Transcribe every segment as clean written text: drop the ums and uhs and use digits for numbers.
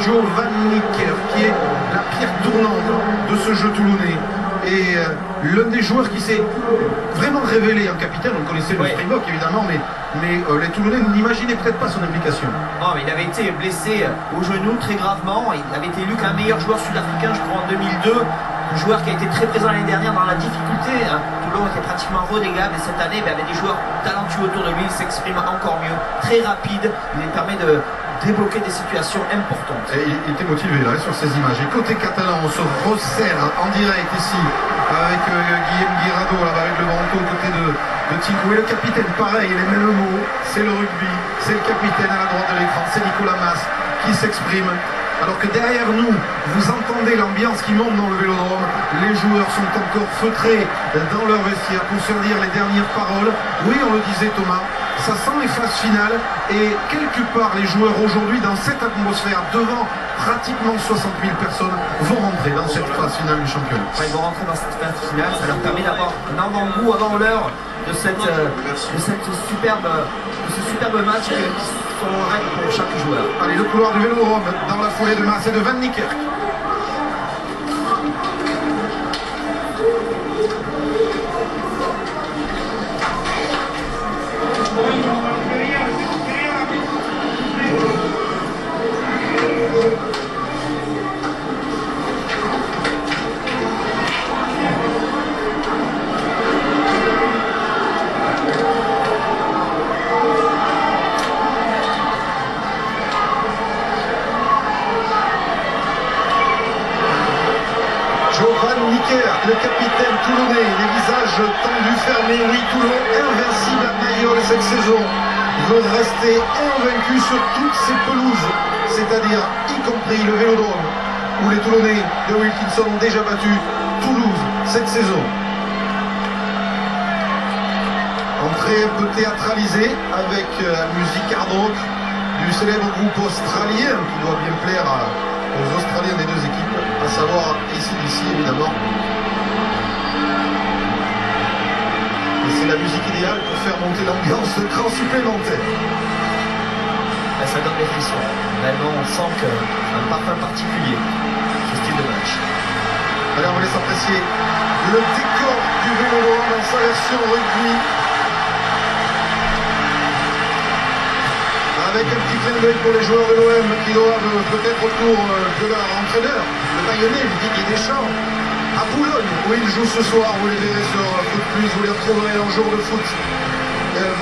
Joe Van Niekerk, qui est la pierre tournante de ce jeu toulonnais. Et l'un des joueurs qui s'est vraiment révélé en capitaine. On connaissait le Springbok évidemment, mais les Toulonnais n'imaginaient peut-être pas son implication. Non, mais il avait été blessé au genou très gravement. Il avait été élu qu'un meilleur joueur sud-africain, je crois, en 2002. Un joueur qui a été très présent l'année dernière dans la difficulté. Toulon était pratiquement relégable et cette année, il avait des joueurs talentueux autour de lui. Il s'exprime encore mieux, très rapide. Il permet de débloquer des situations importantes. Et il était motivé là sur ces images. Et côté catalan, on se resserre en direct ici avec Guillaume Guirado là-bas avec le Branco aux côtés de Tinkou. Et le capitaine, pareil, les mêmes mots, c'est le rugby, c'est le capitaine à la droite de l'écran, c'est Nicolas Mas qui s'exprime. Alors que derrière nous, vous entendez l'ambiance qui monte dans le Vélodrome. Les joueurs sont encore feutrés dans leur vestiaire pour se dire les dernières paroles. Oui, on le disait Thomas, ça sent les phases finales. Et quelque part, les joueurs aujourd'hui, dans cette atmosphère, devant pratiquement 60 000 personnes, vont rentrer dans cette phase finale du championnat. Enfin, ils vont rentrer dans cette phase finale. Ça leur permet d'avoir un avant-goût avant l'heure de ce superbe match qui sont règles pour chaque joueur. Allez, le couloir du Vélodrome dans la foulée de Mas et de Van Niekerk. Van Niekerk, le capitaine toulonnais, les visages tendus, fermés. Oui, Toulon, invincible à Mayol cette saison, veut rester invaincu sur toutes ses pelouses, c'est-à-dire y compris le Vélodrome, où les Toulonnais de Wilkinson ont déjà battu Toulouse cette saison. Entrée un peu théâtralisée avec la musique hard rock du célèbre groupe australien qui doit bien plaire aux Australiens des deux équipes, à savoir ici évidemment. Et c'est la musique idéale pour faire monter l'ambiance de cran supplémentaire. Ça donne des frissons. Réellement, on sent un parfum particulier, ce style de match. Allez, on va laisser apprécier le décor du Vélodrome dans sa version rugby. Avec un petit clin d'œil pour les joueurs de l'OM qui doivent peut-être autour de leur entraîneur, le Bayonnais, Didier Deschamps, à Boulogne, où ils jouent ce soir. Vous les verrez sur Foot Plus, vous les retrouverez en jour de foot.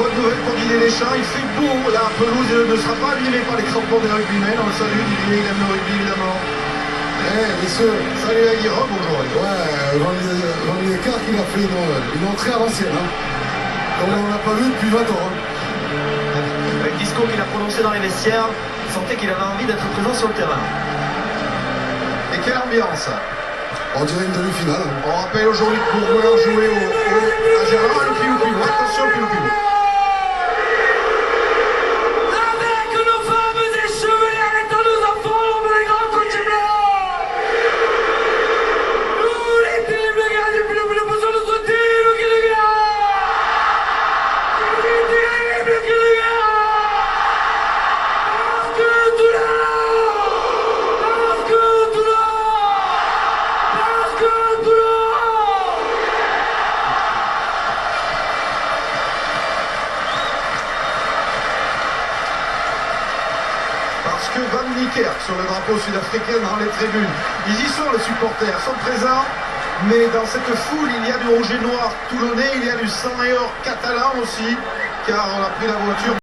Bonne nouvelle pour Didier Deschamps, il fait beau, la pelouse ne sera pas abîmée par les crampons des rugbymen. On le salue, Didier, il aime le rugby évidemment. Messieurs, salut la Guirobe aujourd'hui. Ouais, Van Niekerk, il a fait une entrée à l'ancienne. Comme on n'a pas vu depuis 20 ans. Avec le discours qu'il a prononcé dans les vestiaires, il sentait qu'il avait envie d'être présent sur le terrain. Et quelle ambiance! On dirait une demi-finale. On rappelle aujourd'hui que pour vouloir jouer à Gérard, le pilou-pilou. Attention, pilou-pilou. Avec nos femmes échevées, arrêtons nos enfants, l'ombre des grands coachs blancs. Nous, les teams, les gars du pilou-pilou, besoin de sauter, le qui les gars. Parce que Van Niekerk sur le drapeau sud-africain dans les tribunes. Ils y sont, les supporters, sont présents, mais dans cette foule, il y a du rouge et noir toulonnais, il y a du sang et or catalan aussi, car on a pris la voiture.